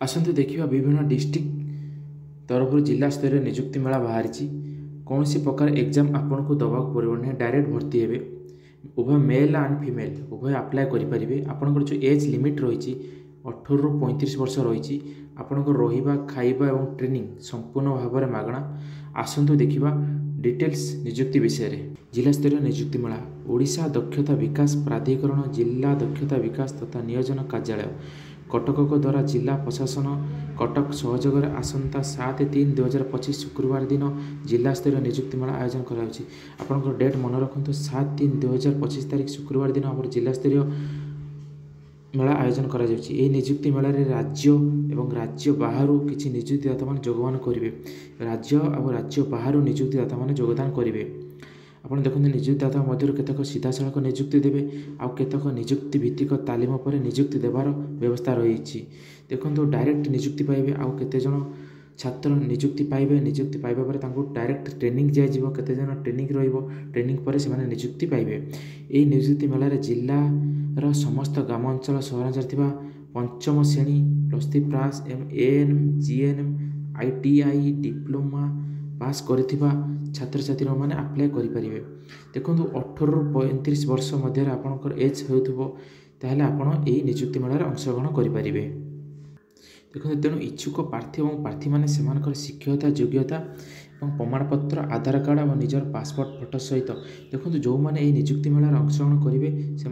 आसतु देखिए विभिन्न डिस्ट्रिक्ट तरफ जिला स्तर निजुक्ति मेला बाहरी कौन सी प्रकार एग्जाम आपन को दवाक पड़ो ना डायरेक्ट भर्ती हे उभय मेल एंड फीमेल उभय आप्लाय करेंगे। आपंकर जो एज लिमिट रही 18 ରୁ 35 वर्ष रही आपंकर रहा खाइबा और ट्रेनिंग संपूर्ण भाव में मागणा। आसतु देखा डिटेल्स निजुक्ति विषय जिला स्तरीय निजुक्ति मेला ओडिशा दक्षता विकास प्राधिकरण जिला दक्षता विकास तथा नियोजन कार्यालय कटक द्वारा जिला प्रशासन कटक सहयोग आसंता 7/3/2025 शुक्रवार दिन जिला स्तरीय निजुक्ति मेला आयोजन कर डेट मन रखु 7/3/2025 तारीख शुक्रवार दिन आम जिला स्तरीय मेला आयोजन कर निजुक्ति मेल राज्य एवं राज्य बाहर किसी निजुक्तिदाता मान जोगदान करेंगे। राज्य और राज्य बाहर निजुक्तिदाता मान जोगदान करेंगे। आपड़ देखते निजुक्तिदाता मध्य केतक सीधा सड़क निजुक्ति देवे आउ केतक निजुक्ति भित्तिक तालीम पर निजुक्ति देवार व्यवस्था रही। देखो डायरेक्ट निजुक्ति पाइबे आउ केते जन छात्र निजुक्ति पाइबे निजुक्ति पाइबा पर डायरेक्ट ट्रेनिंग दिज्व केते जन ट्रेनिंग ट्रेनिंग पर से निजुक्ति पाइबे। यही निजुक्ति मेल जिलार समस्त ग्राम अंचल सहरांचल पंचम श्रेणी +3 pass ANM GNM ITI diploma pass करिथिबा छात्र छात्री मैंने आप्लाय करेंगे। देखो 18 ରୁ 35 वर्ष मध्य आपंकर एज हो ताहले आपण यही निजुक्ति मेल अंशग्रहण करेंगे। देखो तेणु इच्छुक प्रार्थी और प्रार्थी मैंने शिक्षकता योग्यता और प्रमाणपत्र आधार कार्ड और निजर पासपोर्ट फोटो सहित देखो जो मैंने यही निजुक्ति मेल अंशग्रहण करेंगे से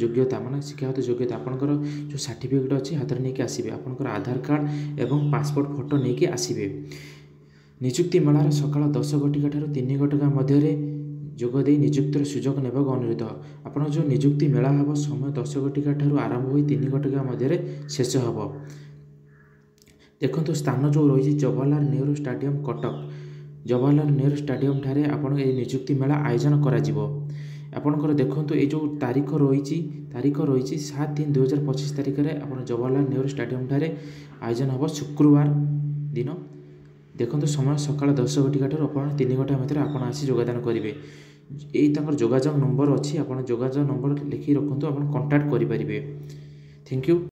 योग्यता माने शिक्षागत योग्यता आपंकर जो सर्टिफिकेट अच्छी हाथ में नहीं आसबे आपंकर आधार कार्ड एवं पासपोर्ट फोटो नहीं आसबे। निजुक्ति मेलार सकाल 10 घटिका ठारू 3 घटिका मध्य जोगदे निजुक्तिर सुजोग ने अनुरोध। आपन जो निजुक्ति मेला हम समय 10 घटिका ठारू आरंभ हो 3 घटिका मध्य शेष हम। देखो स्थान जो रही जवाहरलाल नेहरू स्टेडियम कटक जवाहरलाल नेहरू स्टेडियम ठारे आपण ए निजुक्ति मेला आयोजन आपणकर देखो ये जो तारीख रही 7/3/2025 तारीख में आप जवाहरलाल नेहरू स्टेडियम ठारे आयोजन हम शुक्रवार दिन। देखो समय सकाल 10 घटिका ठारू अपराह्न 3 घंटा मध्य आप आसी जोगदान करेंगे। यही जोगाजोग नंबर अच्छी आप जोगाजोग नंबर लिखि रखु आप कांटाक्ट करेंगे। Thank you.